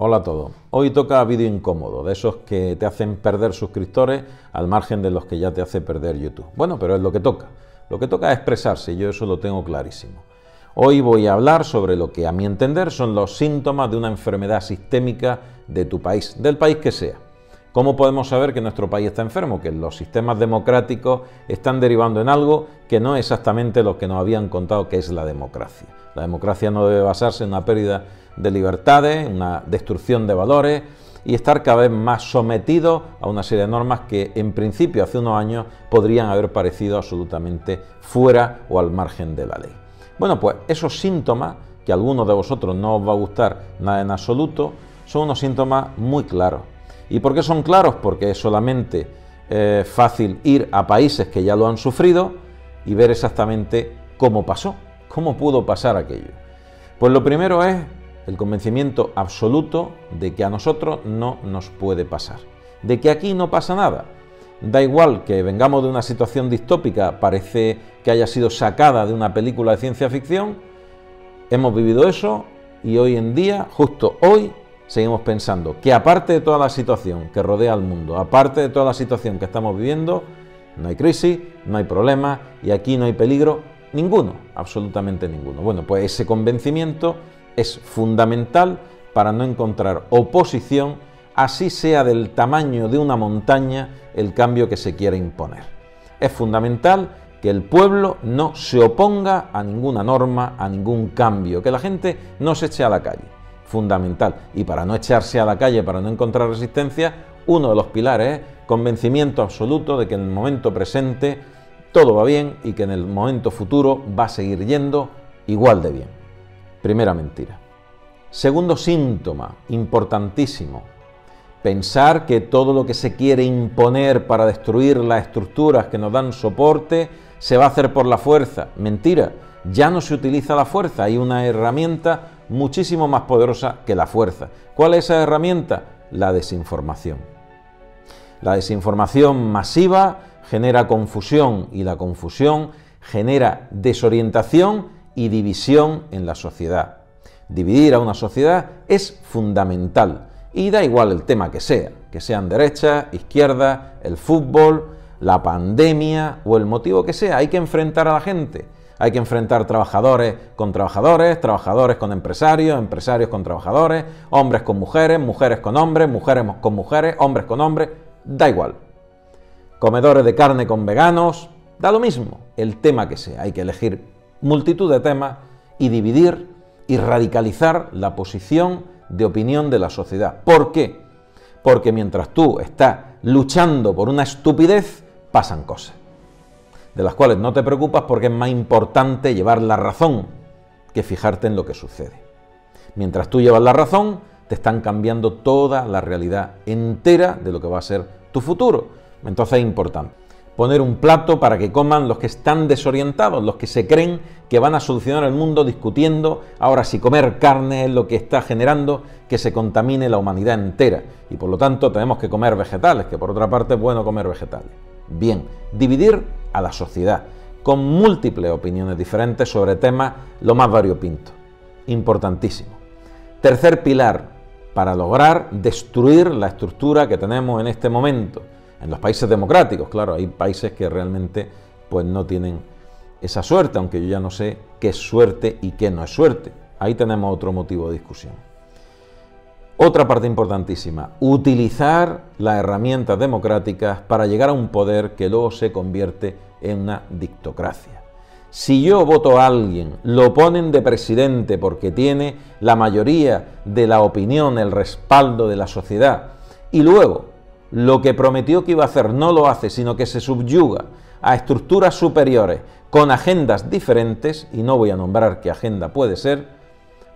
Hola a todos. Hoy toca vídeo incómodo, de esos que te hacen perder suscriptores al margen de los que ya te hace perder YouTube. Bueno, pero es lo que toca. Lo que toca es expresarse y yo eso lo tengo clarísimo. Hoy voy a hablar sobre lo que a mi entender son los síntomas de una enfermedad sistémica de tu país, del país que sea. ¿Cómo podemos saber que nuestro país está enfermo? Que los sistemas democráticos están derivando en algo que no es exactamente lo que nos habían contado que es la democracia. La democracia no debe basarse en una pérdida de libertades, en una destrucción de valores y estar cada vez más sometido a una serie de normas que en principio hace unos años podrían haber parecido absolutamente fuera o al margen de la ley. Bueno, pues esos síntomas, que a algunos de vosotros no os va a gustar nada en absoluto, son unos síntomas muy claros. ¿Y por qué son claros? Porque es solamente fácil ir a países que ya lo han sufrido y ver exactamente cómo pasó, cómo pudo pasar aquello. Pues lo primero es el convencimiento absoluto de que a nosotros no nos puede pasar, de que aquí no pasa nada. Da igual que vengamos de una situación distópica, parece que haya sido sacada de una película de ciencia ficción, hemos vivido eso y hoy en día, justo hoy, seguimos pensando que aparte de toda la situación que rodea al mundo, aparte de toda la situación que estamos viviendo, no hay crisis, no hay problema y aquí no hay peligro ninguno, absolutamente ninguno. Bueno, pues ese convencimiento es fundamental para no encontrar oposición, así sea del tamaño de una montaña el cambio que se quiere imponer. Es fundamental que el pueblo no se oponga a ninguna norma, a ningún cambio, que la gente no se eche a la calle. Fundamental. Y para no echarse a la calle, para no encontrar resistencia, uno de los pilares es convencimiento absoluto de que en el momento presente todo va bien y que en el momento futuro va a seguir yendo igual de bien. Primera mentira. Segundo síntoma, importantísimo, pensar que todo lo que se quiere imponer para destruir las estructuras que nos dan soporte se va a hacer por la fuerza. Mentira, ya no se utiliza la fuerza, hay una herramienta muchísimo más poderosa que la fuerza. ¿Cuál es esa herramienta? La desinformación. La desinformación masiva genera confusión y la confusión genera desorientación y división en la sociedad. Dividir a una sociedad es fundamental y da igual el tema que sean derechas, izquierdas, el fútbol, la pandemia o el motivo que sea, hay que enfrentar a la gente. Hay que enfrentar trabajadores con trabajadores, trabajadores con empresarios, empresarios con trabajadores, hombres con mujeres, mujeres con hombres, mujeres con mujeres, hombres con hombres, da igual. Comedores de carne con veganos, da lo mismo, el tema que sea. Hay que elegir multitud de temas y dividir y radicalizar la posición de opinión de la sociedad. ¿Por qué? Porque mientras tú estás luchando por una estupidez, pasan cosas de las cuales no te preocupas porque es más importante llevar la razón que fijarte en lo que sucede. Mientras tú llevas la razón, te están cambiando toda la realidad entera de lo que va a ser tu futuro. Entonces es importante poner un plato para que coman los que están desorientados, los que se creen que van a solucionar el mundo discutiendo ahora si comer carne es lo que está generando que se contamine la humanidad entera. Y por lo tanto tenemos que comer vegetales, que por otra parte es bueno comer vegetales. Bien, dividir a la sociedad con múltiples opiniones diferentes sobre temas lo más variopinto. Importantísimo. Tercer pilar, para lograr destruir la estructura que tenemos en este momento. En los países democráticos, claro, hay países que realmente pues no tienen esa suerte, aunque yo ya no sé qué es suerte y qué no es suerte. Ahí tenemos otro motivo de discusión. Otra parte importantísima, utilizar las herramientas democráticas para llegar a un poder que luego se convierte en una dictocracia. Si yo voto a alguien, lo ponen de presidente porque tiene la mayoría de la opinión, el respaldo de la sociedad, y luego lo que prometió que iba a hacer no lo hace, sino que se subyuga a estructuras superiores con agendas diferentes, y no voy a nombrar qué agenda puede ser,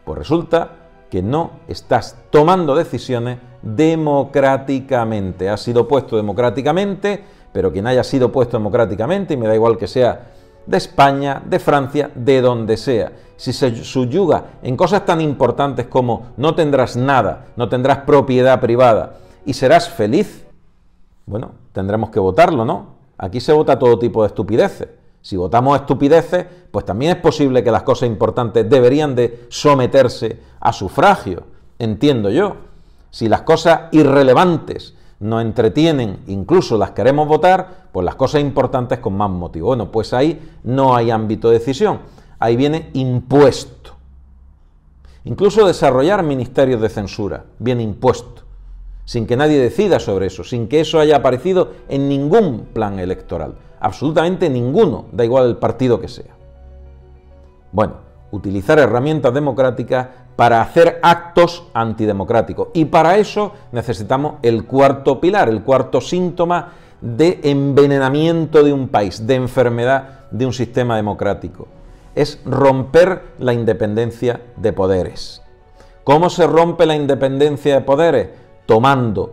pues resulta que no estás tomando decisiones democráticamente. Has sido puesto democráticamente, pero quien haya sido puesto democráticamente, y me da igual que sea de España, de Francia, de donde sea, si se subyuga en cosas tan importantes como no tendrás nada, no tendrás propiedad privada y serás feliz, bueno, tendremos que votarlo, ¿no? Aquí se vota todo tipo de estupideces. Si votamos estupideces, pues también es posible que las cosas importantes deberían de someterse a sufragio, entiendo yo. Si las cosas irrelevantes nos entretienen, incluso las queremos votar, pues las cosas importantes con más motivo. Bueno, pues ahí no hay ámbito de decisión, ahí viene impuesto. Incluso desarrollar ministerios de censura viene impuesto, sin que nadie decida sobre eso, sin que eso haya aparecido en ningún plan electoral, absolutamente ninguno, da igual el partido que sea. Bueno, utilizar herramientas democráticas para hacer actos antidemocráticos. Y para eso necesitamos el cuarto pilar, el cuarto síntoma de envenenamiento de un país, de enfermedad de un sistema democrático. Es romper la independencia de poderes. ¿Cómo se rompe la independencia de poderes? Tomando,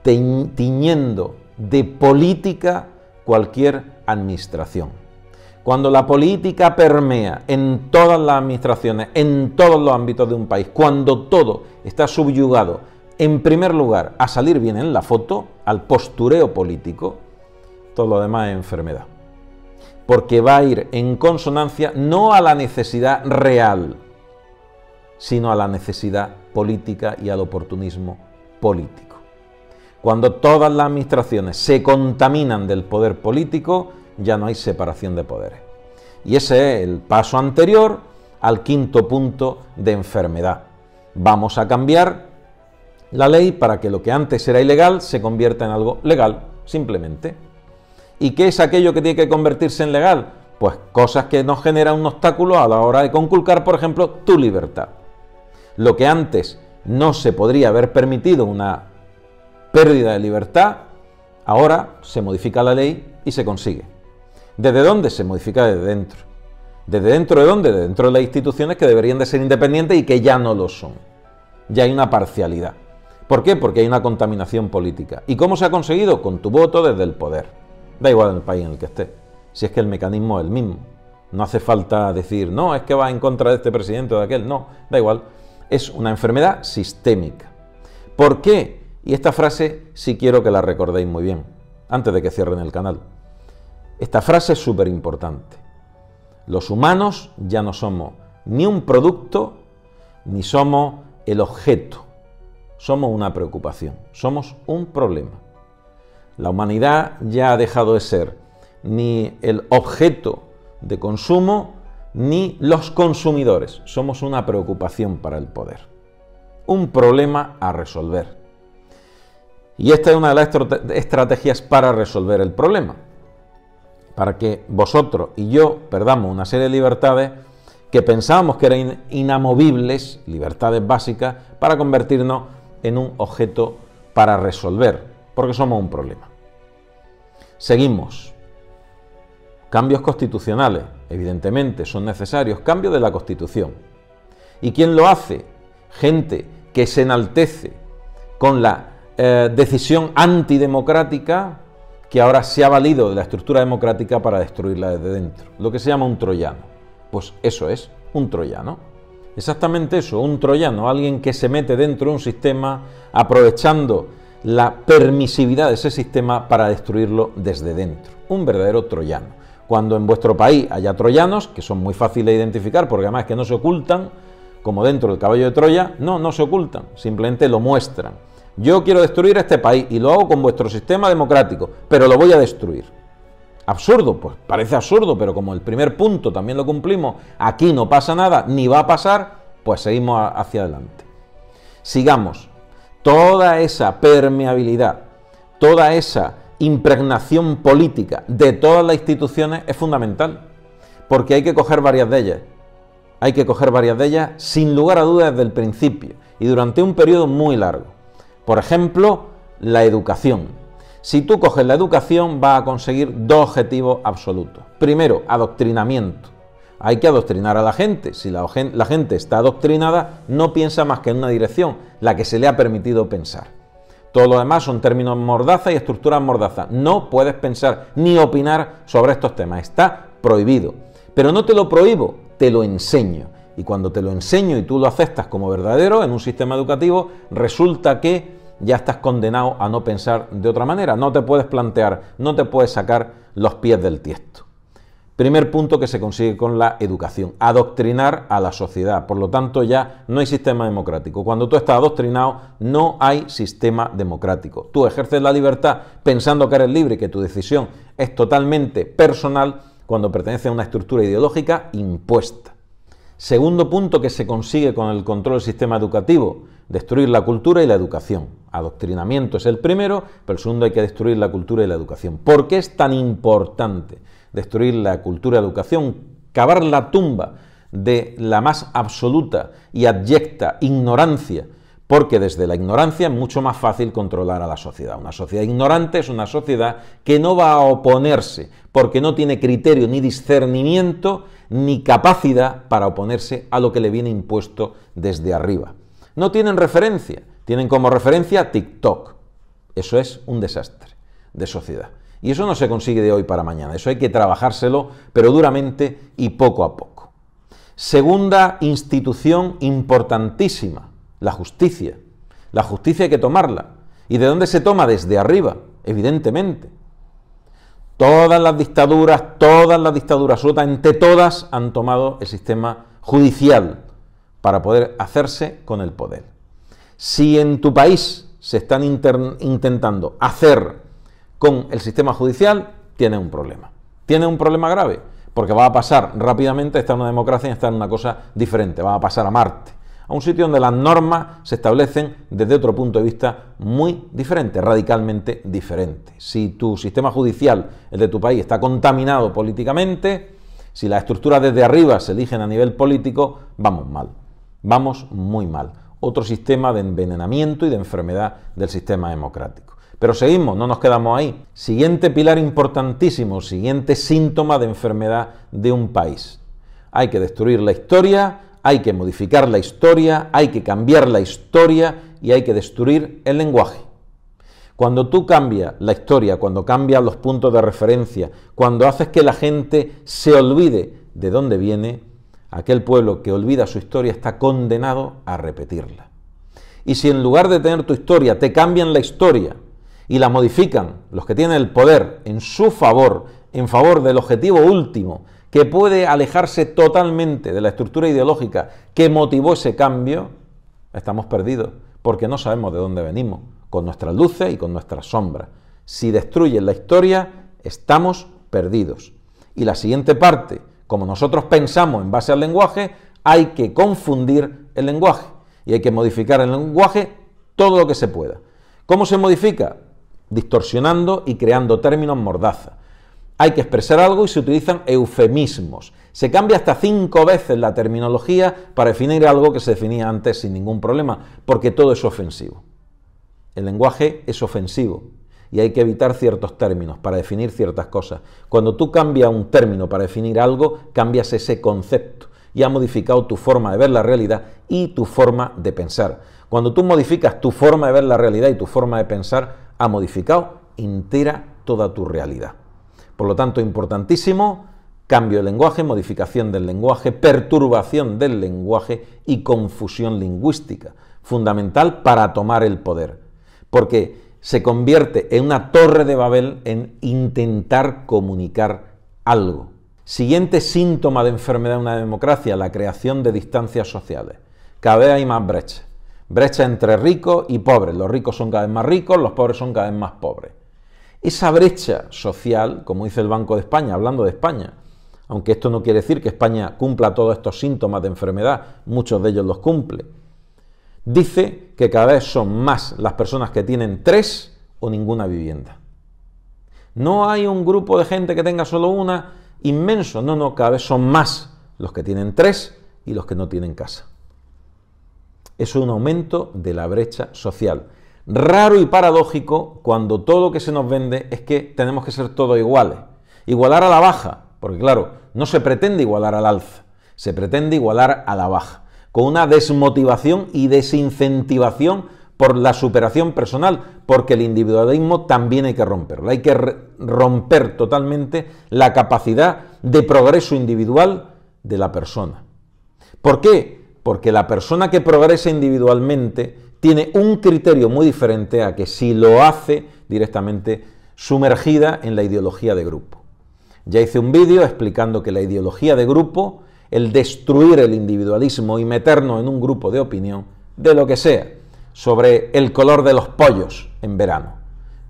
tiñendo de política cualquier administración. Cuando la política permea en todas las administraciones, en todos los ámbitos de un país, cuando todo está subyugado, en primer lugar, a salir bien en la foto, al postureo político, todo lo demás es enfermedad. Porque va a ir en consonancia no a la necesidad real, sino a la necesidad política y al oportunismo político. Cuando todas las administraciones se contaminan del poder político, ya no hay separación de poderes. Y ese es el paso anterior al quinto punto de enfermedad. Vamos a cambiar la ley para que lo que antes era ilegal se convierta en algo legal, simplemente. ¿Y qué es aquello que tiene que convertirse en legal? Pues cosas que nos generan un obstáculo a la hora de conculcar, por ejemplo, tu libertad. Lo que antes no se podría haber permitido, una pérdida de libertad, ahora se modifica la ley y se consigue. ¿Desde dónde? Se modifica desde dentro. ¿Desde dentro de dónde? Desde dentro de las instituciones que deberían de ser independientes y que ya no lo son. Ya hay una parcialidad. ¿Por qué? Porque hay una contaminación política. ¿Y cómo se ha conseguido? Con tu voto desde el poder. Da igual en el país en el que esté. Si es que el mecanismo es el mismo. No hace falta decir, no, es que va en contra de este presidente o de aquel. No, da igual. Es una enfermedad sistémica. ¿Por qué? Y esta frase sí quiero que la recordéis muy bien, antes de que cierren el canal. Esta frase es súper importante. Los humanos ya no somos ni un producto, ni somos el objeto. Somos una preocupación, somos un problema. La humanidad ya ha dejado de ser ni el objeto de consumo, ni los consumidores. Somos una preocupación para el poder. Un problema a resolver. Y esta es una de las estrategias para resolver el problema. Para que vosotros y yo perdamos una serie de libertades que pensábamos que eran inamovibles, libertades básicas, para convertirnos en un objeto para resolver, porque somos un problema. Seguimos. Cambios constitucionales, evidentemente, son necesarios. Cambios de la Constitución. ¿Y quién lo hace? Gente que se enaltece con la decisión antidemocrática, que ahora se ha valido de la estructura democrática para destruirla desde dentro. Lo que se llama un troyano. Pues eso es, un troyano. Exactamente eso, un troyano, alguien que se mete dentro de un sistema aprovechando la permisividad de ese sistema para destruirlo desde dentro. Un verdadero troyano. Cuando en vuestro país haya troyanos, que son muy fáciles de identificar porque además es que no se ocultan, como dentro del caballo de Troya, no se ocultan, simplemente lo muestran. Yo quiero destruir este país y lo hago con vuestro sistema democrático, pero lo voy a destruir. ¿Absurdo? Pues parece absurdo, pero como el primer punto también lo cumplimos, aquí no pasa nada, ni va a pasar, pues seguimos hacia adelante. Sigamos. Toda esa permeabilidad, toda esa impregnación política de todas las instituciones es fundamental, porque hay que coger varias de ellas. Hay que coger varias de ellas sin lugar a dudas desde el principio y durante un periodo muy largo. Por ejemplo, la educación. Si tú coges la educación, vas a conseguir dos objetivos absolutos. Primero, adoctrinamiento. Hay que adoctrinar a la gente. Si la gente está adoctrinada, no piensa más que en una dirección, la que se le ha permitido pensar. Todo lo demás son términos mordaza y estructuras mordaza. No puedes pensar ni opinar sobre estos temas. Está prohibido. Pero no te lo prohíbo, te lo enseño. Y cuando te lo enseño y tú lo aceptas como verdadero en un sistema educativo, resulta que ya estás condenado a no pensar de otra manera. No te puedes plantear, no te puedes sacar los pies del tiesto. Primer punto que se consigue con la educación, adoctrinar a la sociedad. Por lo tanto, ya no hay sistema democrático. Cuando tú estás adoctrinado, no hay sistema democrático. Tú ejerces la libertad pensando que eres libre y que tu decisión es totalmente personal cuando pertenece a una estructura ideológica impuesta. Segundo punto que se consigue con el control del sistema educativo, destruir la cultura y la educación. Adoctrinamiento es el primero, pero el segundo hay que destruir la cultura y la educación. ¿Por qué es tan importante destruir la cultura y la educación? Cavar la tumba de la más absoluta y abyecta ignorancia, porque desde la ignorancia es mucho más fácil controlar a la sociedad. Una sociedad ignorante es una sociedad que no va a oponerse, porque no tiene criterio ni discernimiento ni capacidad para oponerse a lo que le viene impuesto desde arriba. No tienen referencia, tienen como referencia TikTok. Eso es un desastre de sociedad. Y eso no se consigue de hoy para mañana, eso hay que trabajárselo, pero duramente y poco a poco. Segunda institución importantísima, la justicia. La justicia hay que tomarla. ¿Y de dónde se toma? Desde arriba, evidentemente. Todas las dictaduras, absolutamente todas, han tomado el sistema judicial para poder hacerse con el poder. Si en tu país se están intentando hacer con el sistema judicial, tiene un problema. Tiene un problema grave, porque va a pasar rápidamente a estar en una democracia y a estar en una cosa diferente, va a pasar a Marte, a un sitio donde las normas se establecen desde otro punto de vista muy diferente, radicalmente diferente. Si tu sistema judicial, el de tu país, está contaminado políticamente, si las estructuras desde arriba se eligen a nivel político, vamos mal, vamos muy mal. Otro sistema de envenenamiento y de enfermedad del sistema democrático. Pero seguimos, no nos quedamos ahí. Siguiente pilar importantísimo, siguiente síntoma de enfermedad de un país. Hay que destruir la historia, hay que modificar la historia, hay que cambiar la historia y hay que destruir el lenguaje. Cuando tú cambias la historia, cuando cambias los puntos de referencia, cuando haces que la gente se olvide de dónde viene, aquel pueblo que olvida su historia está condenado a repetirla. Y si en lugar de tener tu historia te cambian la historia y la modifican los que tienen el poder en su favor, en favor del objetivo último, que puede alejarse totalmente de la estructura ideológica que motivó ese cambio, estamos perdidos, porque no sabemos de dónde venimos, con nuestras luces y con nuestras sombras. Si destruyen la historia, estamos perdidos. Y la siguiente parte, como nosotros pensamos en base al lenguaje, hay que confundir el lenguaje y hay que modificar el lenguaje todo lo que se pueda. ¿Cómo se modifica? Distorsionando y creando términos mordaza. Hay que expresar algo y se utilizan eufemismos. Se cambia hasta 5 veces la terminología para definir algo que se definía antes sin ningún problema, porque todo es ofensivo. El lenguaje es ofensivo y hay que evitar ciertos términos para definir ciertas cosas. Cuando tú cambias un término para definir algo, cambias ese concepto y ha modificado tu forma de ver la realidad y tu forma de pensar. Cuando tú modificas tu forma de ver la realidad y tu forma de pensar, ha modificado entera toda tu realidad. Por lo tanto, importantísimo, cambio de lenguaje, modificación del lenguaje, perturbación del lenguaje y confusión lingüística, fundamental para tomar el poder, porque se convierte en una torre de Babel en intentar comunicar algo. Siguiente síntoma de enfermedad de una democracia, la creación de distancias sociales. Cada vez hay más brechas. Brecha entre ricos y pobres. Los ricos son cada vez más ricos, los pobres son cada vez más pobres. Esa brecha social, como dice el Banco de España, hablando de España, aunque esto no quiere decir que España cumpla todos estos síntomas de enfermedad, muchos de ellos los cumple, dice que cada vez son más las personas que tienen 3 o ninguna vivienda. No hay un grupo de gente que tenga solo una, inmenso, no, cada vez son más los que tienen 3 y los que no tienen casa. Es un aumento de la brecha social. Raro y paradójico cuando todo lo que se nos vende es que tenemos que ser todos iguales. Igualar a la baja, porque claro, no se pretende igualar al alza, se pretende igualar a la baja, con una desmotivación y desincentivación por la superación personal, porque el individualismo también hay que romperlo. Hay que romper totalmente la capacidad de progreso individual de la persona. ¿Por qué? Porque la persona que progresa individualmente tiene un criterio muy diferente a que si lo hace directamente sumergida en la ideología de grupo. Ya hice un vídeo explicando que la ideología de grupo, el destruir el individualismo y meternos en un grupo de opinión, de lo que sea, sobre el color de los pollos en verano.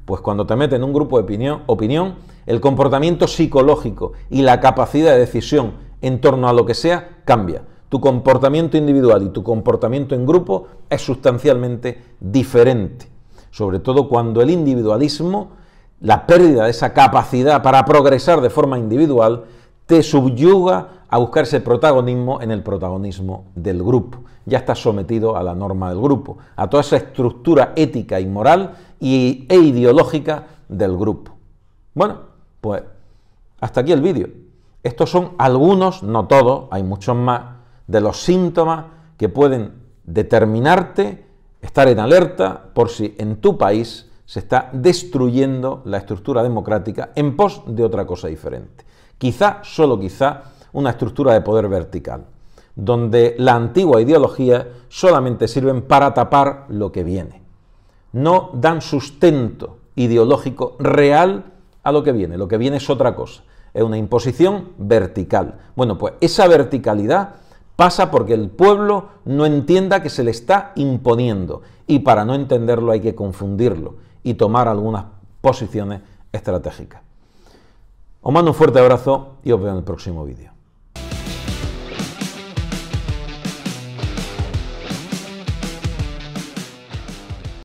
Pues cuando te metes en un grupo de opinión, el comportamiento psicológico y la capacidad de decisión en torno a lo que sea cambia. Tu comportamiento individual y tu comportamiento en grupo es sustancialmente diferente. Sobre todo cuando el individualismo, la pérdida de esa capacidad para progresar de forma individual, te subyuga a buscar ese protagonismo en el protagonismo del grupo. Ya estás sometido a la norma del grupo, a toda esa estructura ética y moral e ideológica del grupo. Bueno, pues hasta aquí el vídeo. Estos son algunos, no todos, hay muchos más, de los síntomas que pueden determinarte, estar en alerta por si en tu país se está destruyendo la estructura democrática en pos de otra cosa diferente. Quizá, solo quizá, una estructura de poder vertical, donde la antigua ideología solamente sirven para tapar lo que viene. No dan sustento ideológico real a lo que viene. Lo que viene es otra cosa, es una imposición vertical. Bueno, pues esa verticalidad pasa porque el pueblo no entienda que se le está imponiendo, y para no entenderlo hay que confundirlo y tomar algunas posiciones estratégicas. Os mando un fuerte abrazo y os veo en el próximo vídeo.